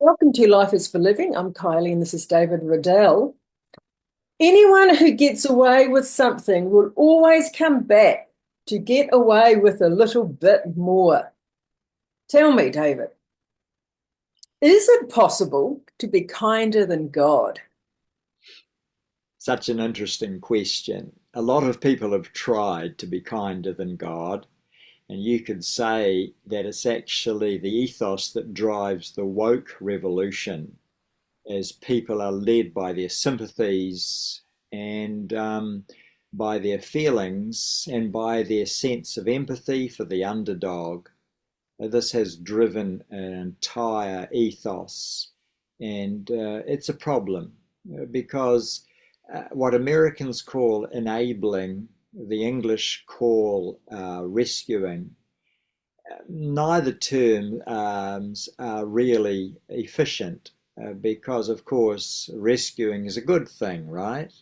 Welcome to Life is for Living. I'm Kylie and this is David Riddell. Anyone who gets away with something will always come back to get away with a little bit more. Tell me, David, is it possible to be kinder than God? Such an interesting question. A lot of people have tried to be kinder than God, and you could say that it's actually the ethos that drives the woke revolution as people are led by their sympathies and by their feelings and by their sense of empathy for the underdog. This has driven an entire ethos, and it's a problem because what Americans call enabling, the English call rescuing, neither terms are really efficient because, of course, rescuing is a good thing, right?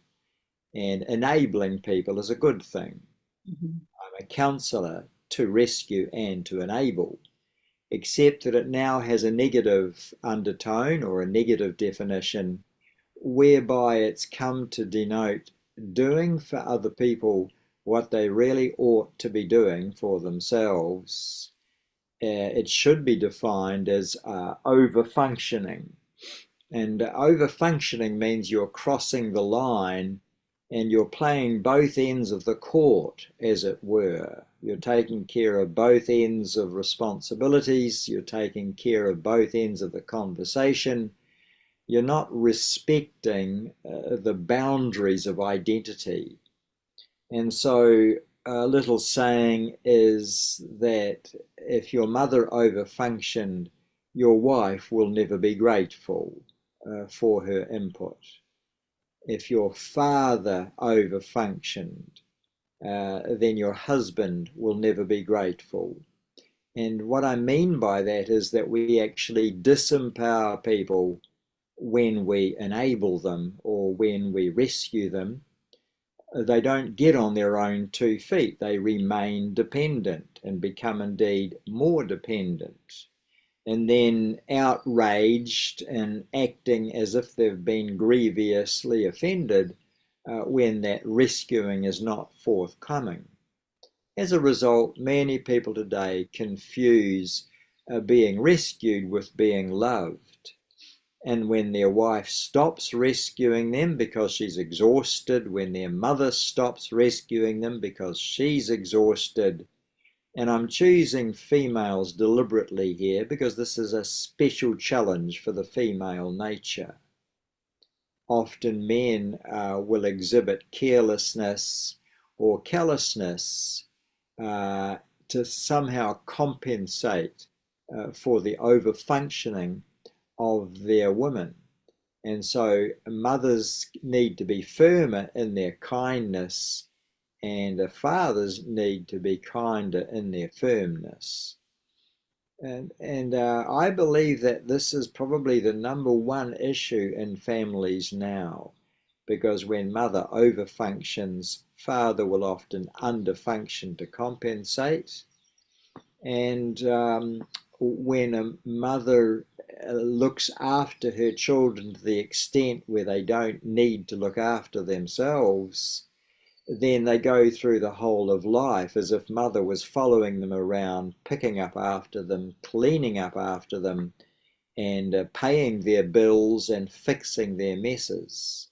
And enabling people is a good thing. Mhm. I'm a counsellor to rescue and to enable, except that it now has a negative undertone or a negative definition whereby it's come to denote doing for other people what they really ought to be doing for themselves. It should be defined as overfunctioning. And overfunctioning means you're crossing the line and you're playing both ends of the court, as it were. You're taking care of both ends of responsibilities, you're taking care of both ends of the conversation. You're not respecting the boundaries of identity. And so a little saying is that if your mother overfunctioned, your wife will never be grateful for her input. If your father overfunctioned, then your husband will never be grateful. And what I mean by that is that we actually disempower people when we enable them or when we rescue them. They don't get on their own 2 feet. They remain dependent and become indeed more dependent. And then outraged and acting as if they've been grievously offended when that rescuing is not forthcoming. As a result, many people today confuse being rescued with being loved. And when their wife stops rescuing them because she's exhausted, when their mother stops rescuing them because she's exhausted, and I'm choosing females deliberately here because this is a special challenge for the female nature. Often men will exhibit carelessness or callousness to somehow compensate for the overfunctioning of their women. And so mothers need to be firmer in their kindness, and fathers need to be kinder in their firmness. And I believe that this is probably the number one issue in families now, because when mother overfunctions, father will often underfunction to compensate. And when a mother looks after her children to the extent where they don't need to look after themselves, then they go through the whole of life as if mother was following them around, picking up after them, cleaning up after them, and paying their bills and fixing their messes.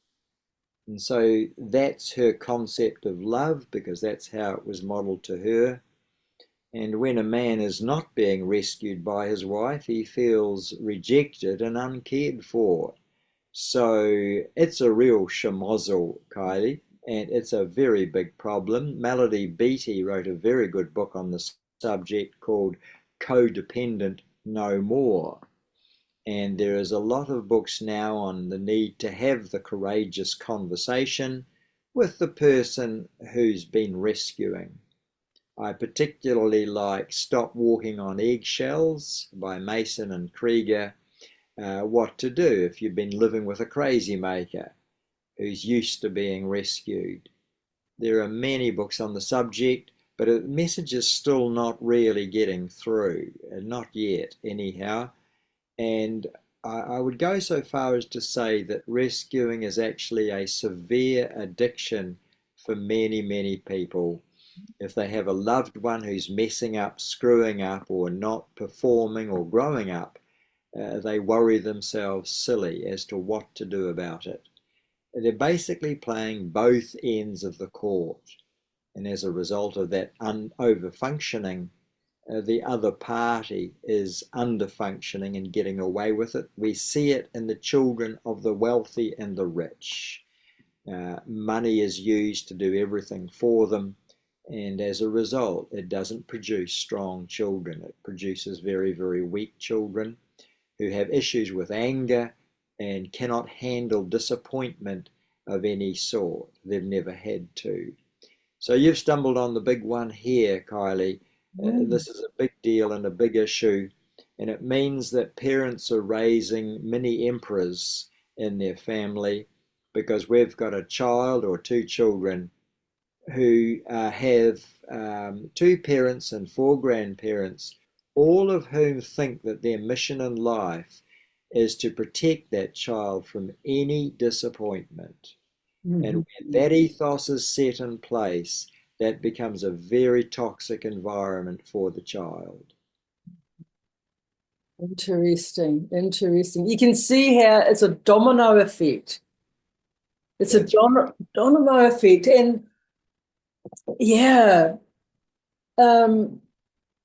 And so that's her concept of love because that's how it was modeled to her. And when a man is not being rescued by his wife, he feels rejected and uncared for. So it's a real schmozzle, Kylie, and it's a very big problem. Melody Beattie wrote a very good book on the subject called Codependent No More. And there is a lot of books now on the need to have the courageous conversation with the person who's been rescuing. I particularly like Stop Walking on Eggshells by Mason and Krieger. What to do if you've been living with a crazy maker who's used to being rescued. There are many books on the subject, but the message is still not really getting through, not yet anyhow. And I would go so far as to say that rescuing is actually a severe addiction for many, many people. If they have a loved one who's messing up, screwing up, or not performing or growing up, they worry themselves silly as to what to do about it. They're basically playing both ends of the court. And as a result of that over-functioning, the other party is under-functioning and getting away with it. We see it in the children of the wealthy and the rich. Money is used to do everything for them, and as a result, it doesn't produce strong children. It produces very, very weak children who have issues with anger and cannot handle disappointment of any sort. They've never had to. So you've stumbled on the big one here, Kylie. Mm. This is a big deal and a big issue, and it means that parents are raising mini emperors in their family because we've got a child or two children who have two parents and four grandparents, all of whom think that their mission in life is to protect that child from any disappointment. And Mhm. when that ethos is set in place, that becomes a very toxic environment for the child. Interesting, interesting. You can see how it's a domino effect. It's a That's domino effect. And yeah, um,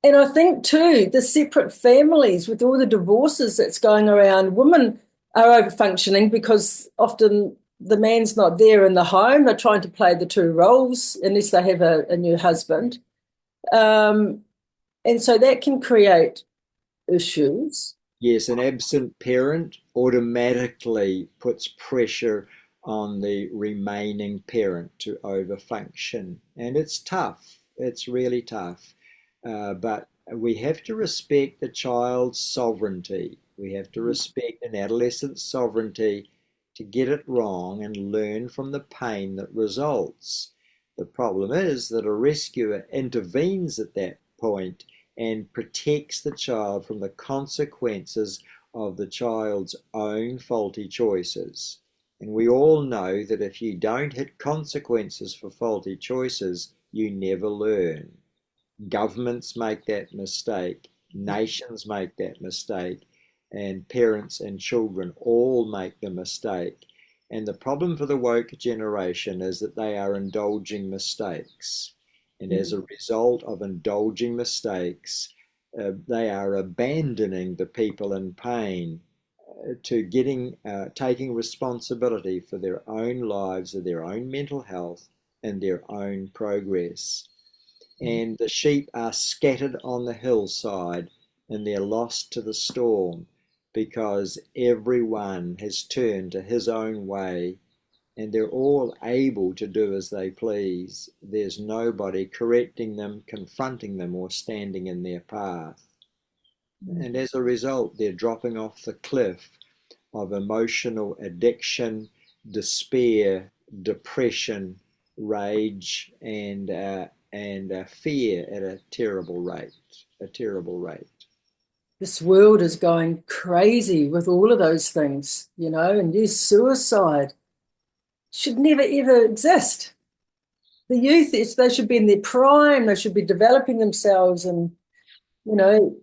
and I think too, the separate families with all the divorces that's going around, women are over functioning because often the man's not there in the home. They're trying to play the two roles unless they have a new husband. Um, and so that can create issues. Yes, an absent parent automatically puts pressure on the remaining parent to overfunction. And it's tough. It's really tough. But we have to respect the child's sovereignty. We have to respect an adolescent's sovereignty to get it wrong and learn from the pain that results. The problem is that a rescuer intervenes at that point and protects the child from the consequences of the child's own faulty choices. And we all know that if you don't hit consequences for faulty choices, you never learn. Governments make that mistake, nations make that mistake, and parents and children all make the mistake. And the problem for the woke generation is that they are indulging mistakes. And as a result of indulging mistakes, they are abandoning the people in pain to taking responsibility for their own lives, of their own mental health, and their own progress. And the sheep are scattered on the hillside and they're lost to the storm because everyone has turned to his own way and they're all able to do as they please. There's nobody correcting them, confronting them, or standing in their path. And as a result, they're dropping off the cliff of emotional addiction, despair, depression, rage, and fear at a terrible rate. A terrible rate. This world is going crazy with all of those things, and yes, suicide should never ever exist. The youth, they should be in their prime, they should be developing themselves, and you know,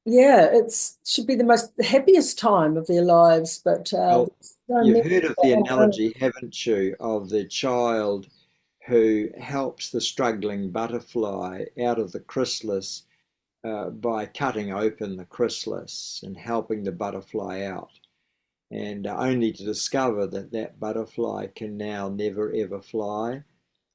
yeah, it's should be the happiest time of their lives. But Well, so you've many heard of the analogy, haven't you, of the child who helps the struggling butterfly out of the chrysalis by cutting open the chrysalis and helping the butterfly out, and only to discover that that butterfly can now never ever fly.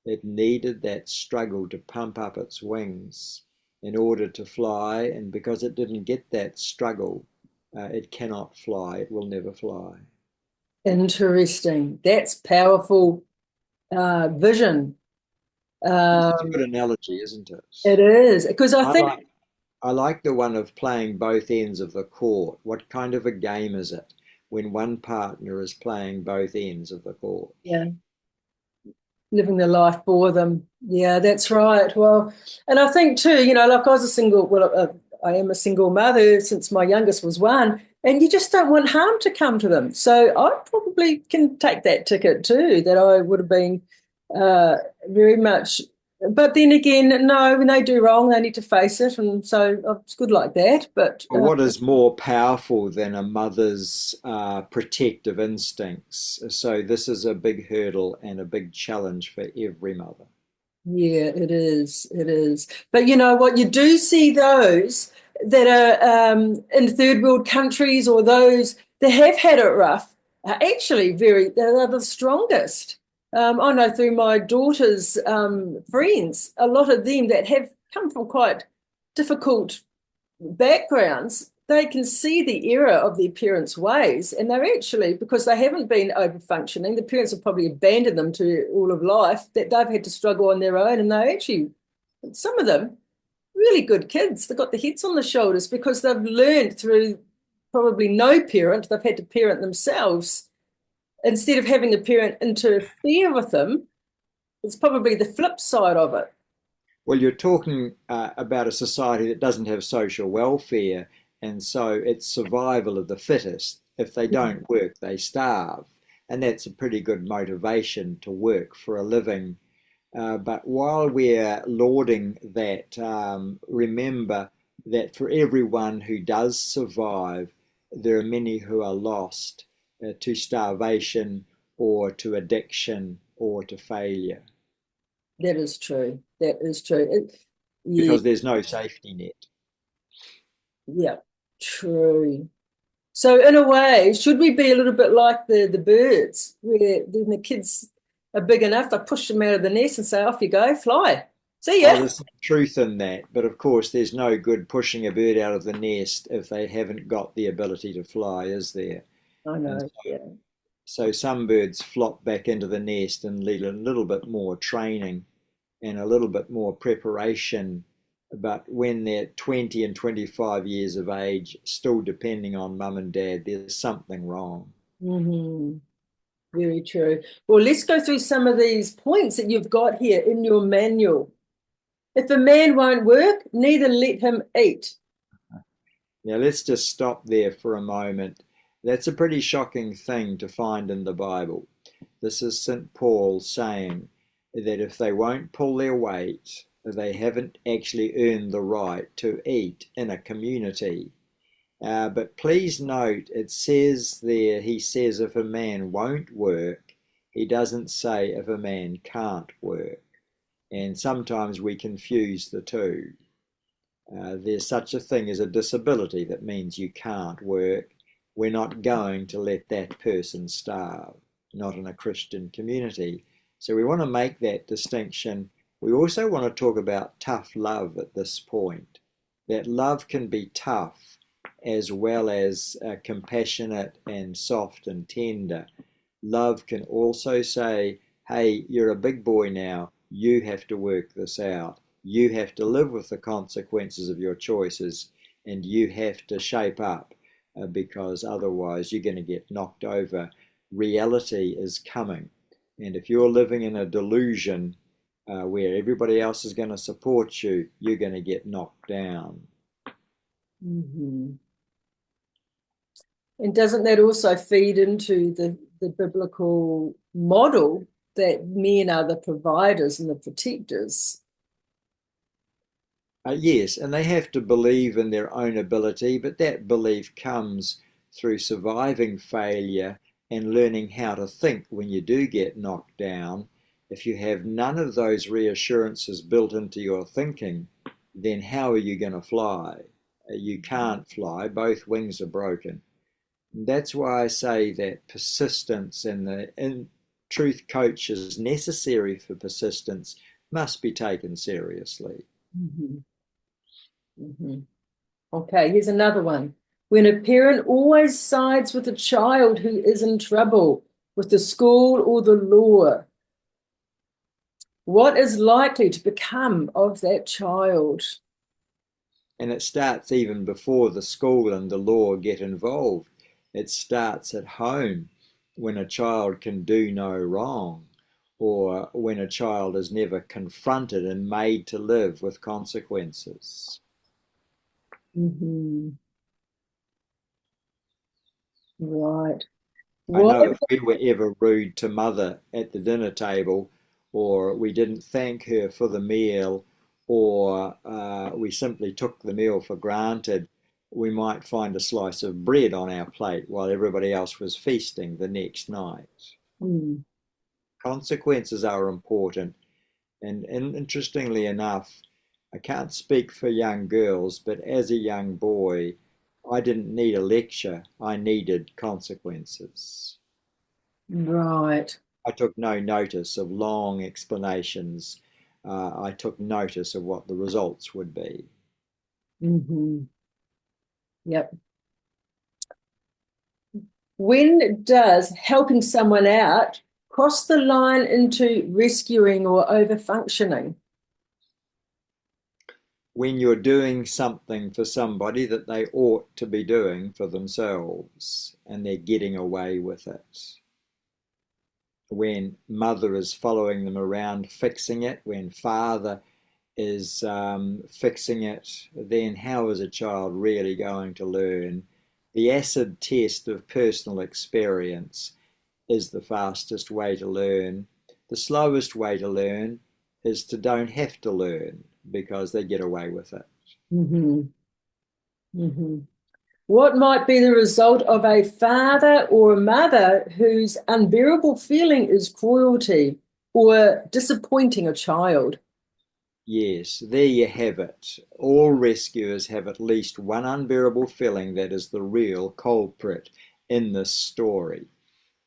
It needed that struggle to pump up its wings in order to fly, and because it didn't get that struggle, it cannot fly. It will never fly. interesting. That's powerful vision. It's a Um, good analogy, isn't it? it is because I I think, like I like the one of playing both ends of the court. What kind of a game is it when one partner is playing both ends of the court? yeah, living the life for them. Yeah, that's right. Well, and I think too, like I was a single, well, I am a single mother since my youngest was one. And you just don't want harm to come to them. So I probably can take that ticket too, that I would have been uh, very much. But then again, no, when they do wrong, they need to face it. And so it's good like that. But Well, what is more powerful than a mother's protective instincts? So this is a big hurdle and a big challenge for every mother. yeah, it is. It is. But you know what? You do see those that are in third world countries or those that have had it rough are actually they're the strongest. I know through my daughter's friends, a lot of them that have come from quite difficult backgrounds, they can see the error of their parents' ways, and they're actually, because they haven't been over functioning, the parents have probably abandoned them to all of life, that they've had to struggle on their own, and they're actually, some of them, really good kids. They've got the heads on the shoulders because they've learned through probably no parent, they've had to parent themselves. Instead of having a parent interfere with them, it's probably the flip side of it. Well, you're talking about a society that doesn't have social welfare, and so it's survival of the fittest. If they don't work, they starve. And that's a pretty good motivation to work for a living. But while we're lauding that, remember that for everyone who does survive, there are many who are lost to starvation or to addiction or to failure That is true. That is true. Yeah, because there's no safety net. yeah, true. So in a way, should we be a little bit like the birds, where when the kids are big enough, they push them out of the nest and say, "Off you go, fly. See Oh, ya." there's some truth in that, but of course, there's no good pushing a bird out of the nest if they haven't got the ability to fly, is there? I And know. Yeah. so some birds flop back into the nest and need a little bit more training and a little bit more preparation. But when they're 20 and 25 years of age, still depending on mum and dad, there's something wrong. Hmm. Very true. Well, let's go through some of these points that you've got here in your manual. If a man won't work, neither let him eat. Now, let's just stop there for a moment. That's a pretty shocking thing to find in the Bible. This is St. Paul saying that if they won't pull their weight, they haven't actually earned the right to eat in a community. But please note, it says there, he says if a man won't work, he doesn't say if a man can't work. And sometimes we confuse the two. There's such a thing as a disability that means you can't work. We're not going to let that person starve, not in a Christian community. So we want to make that distinction. We also want to talk about tough love at this point. That love can be tough as well as compassionate and soft and tender. Love can also say, hey, you're a big boy now. You have to work this out. You have to live with the consequences of your choices and you have to shape up because otherwise you're going to get knocked over. Reality is coming. And if you're living in a delusion where everybody else is going to support you, you're going to get knocked down. Hmm. And doesn't that also feed into the biblical model that men are the providers and the protectors? Yes, and they have to believe in their own ability, but that belief comes through surviving failure and learning how to think when you do get knocked down. If you have none of those reassurances built into your thinking, then how are you going to fly? You can't fly, both wings are broken. And that's why I say that persistence and the truth coaches necessary for persistence must be taken seriously. Mm-hmm. Mm-hmm. Okay, here's another one. When a parent always sides with a child who is in trouble with the school or the law, what is likely to become of that child? And it starts even before the school and the law get involved. It starts at home when a child can do no wrong, or when a child is never confronted and made to live with consequences. Mm-hmm. Right. I What? know if we were ever rude to mother at the dinner table, or we didn't thank her for the meal, or we simply took the meal for granted, we might find a slice of bread on our plate while everybody else was feasting the next night. Hmm. Consequences are important. And interestingly enough, I can't speak for young girls, but as a young boy, I didn't need a lecture, I needed consequences. Right. I took no notice of long explanations. I took notice of what the results would be. Hmm. Yep. When does helping someone out cross the line into rescuing or overfunctioning? When you're doing something for somebody that they ought to be doing for themselves and they're getting away with it. When mother is following them around fixing it, when father is fixing it, then how is a child really going to learn? The acid test of personal experience is the fastest way to learn. The slowest way to learn is to don't have to learn because they get away with it. Hmm. Hmm. What might be the result of a father or a mother whose unbearable feeling is cruelty or disappointing a child? Yes, there you have it. All rescuers have at least one unbearable feeling that is the real culprit in this story.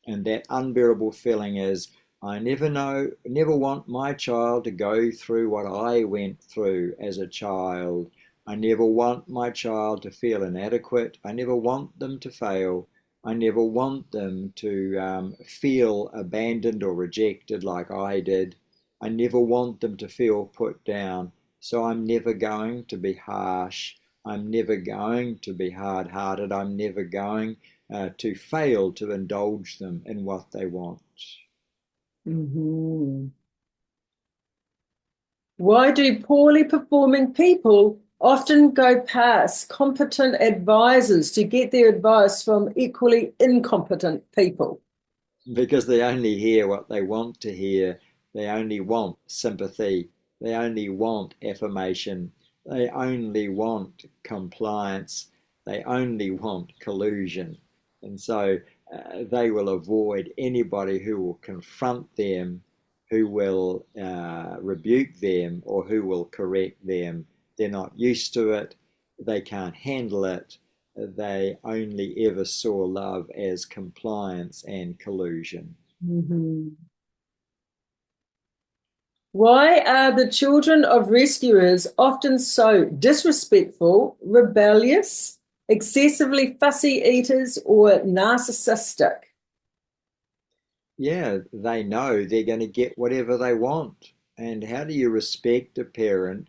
And that unbearable feeling is, I never want my child to go through what I went through as a child. I never want my child to feel inadequate. I never want them to fail. I never want them to feel abandoned or rejected like I did. I never want them to feel put down. So I'm never going to be harsh. I'm never going to be hard hearted. I'm never going to fail to indulge them in what they want. Hmm. Why do poorly performing people often go past competent advisors to get their advice from equally incompetent people? Because they only hear what they want to hear. They only want sympathy. They only want affirmation. They only want compliance. They only want collusion. And so they will avoid anybody who will confront them, who will rebuke them, or who will correct them. They're not used to it. They can't handle it. They only ever saw love as compliance and collusion. Mhm. Why are the children of rescuers often so disrespectful, rebellious, excessively fussy eaters, or narcissistic? Yeah, they know they're going to get whatever they want. And how do you respect a parent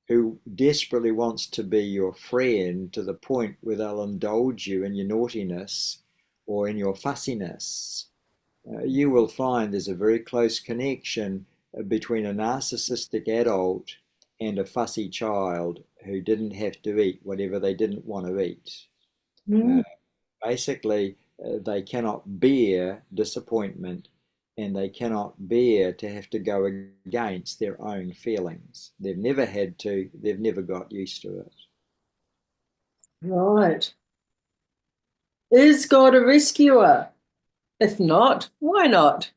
who desperately wants to be your friend to the point where they'll indulge you in your naughtiness or in your fussiness? You will find there's a very close connection between a narcissistic adult and a fussy child who didn't have to eat whatever they didn't want to eat. Uh, Mm. Basically, they cannot bear disappointment and they cannot bear to have to go against their own feelings. They've never had to, they've never got used to it. Right. Is God a rescuer? If not, why not?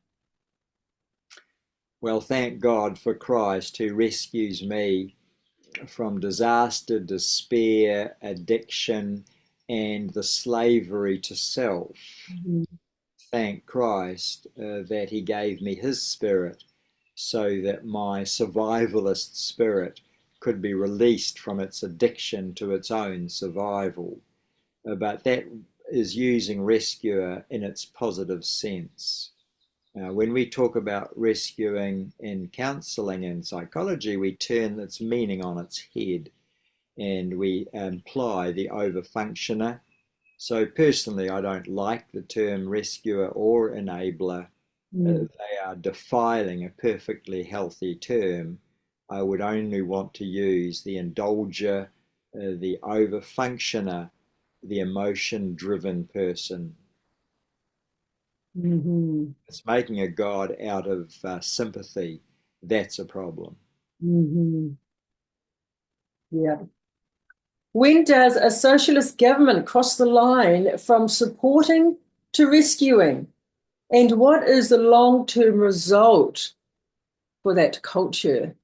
Well, thank God for Christ who rescues me from disaster, despair, addiction, and the slavery to self. Mhm. Thank Christ that He gave me His Spirit so that my survivalist spirit could be released from its addiction to its own survival. But that is using rescuer in its positive sense. When we talk about rescuing in counseling and psychology, we turn its meaning on its head and we imply the overfunctioner. So, personally, I don't like the term rescuer or enabler. Mm. They are defiling a perfectly healthy term. I would only want to use the indulger, the overfunctioner, the emotion driven person. Mm-hmm. It's making a God out of sympathy. That's a problem. Mm-hmm. Yeah. When does a socialist government cross the line from supporting to rescuing? And what is the long-term result for that culture?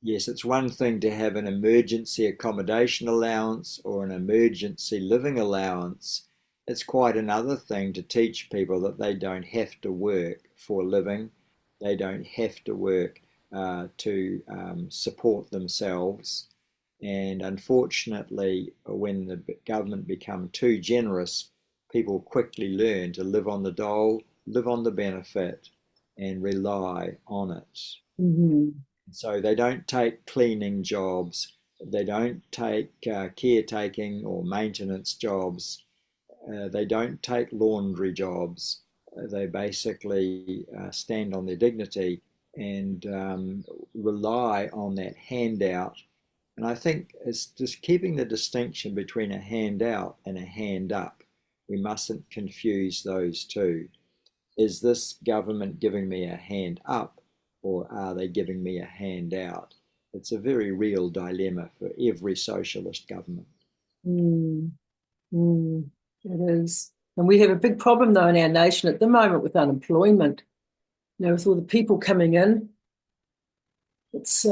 Yes, it's one thing to have an emergency accommodation allowance or an emergency living allowance. It's quite another thing to teach people that they don't have to work for a living, they don't have to work to support themselves. And unfortunately, when the government become too generous, people quickly learn to live on the dole, live on the benefit, and rely on it. Mm-hmm. So they don't take cleaning jobs, they don't take caretaking or maintenance jobs, they don't take laundry jobs. They basically stand on their dignity and rely on that handout. And I think it's just keeping the distinction between a handout and a hand up. We mustn't confuse those two. Is this government giving me a hand up or are they giving me a hand out? It's a very real dilemma for every socialist government. Mm, mm, it is. And we have a big problem, though, in our nation at the moment with unemployment. With all the people coming in, it's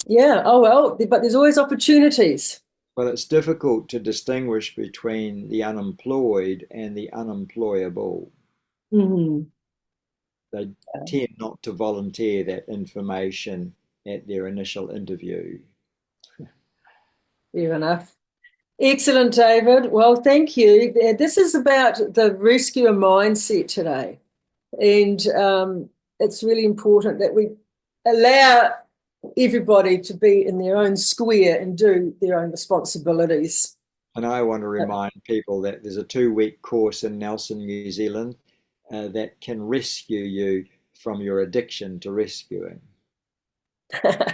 yeah. Oh well, but there's always opportunities. Well, it's difficult to distinguish between the unemployed and the unemployable. Mm, They tend not to volunteer that information at their initial interview. fair enough. Excellent, David. Well, thank you. This is about the rescuer mindset today, and it's really important that we allow everybody to be in their own square and do their own responsibilities. And I want to remind people that there's a 2 week course in Nelson, New Zealand, that can rescue you from your addiction to rescuing.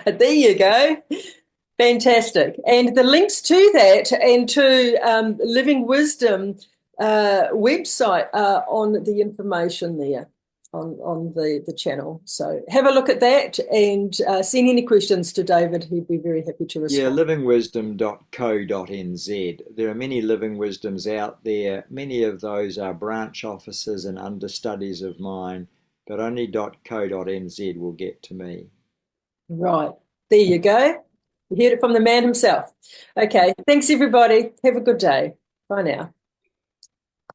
There you go. Fantastic. And the links to that and to Living Wisdom website are on the information there on the channel. So have a look at that and send any questions to David. He'd be very happy to Yeah, respond. livingwisdom.co.nz. There are many living wisdoms out there. Many of those are branch offices and understudies of mine, but only .co.nz will get to me. Right. There you go. You heard it from the man himself. Okay. Thanks, everybody. Have a good day. Bye now.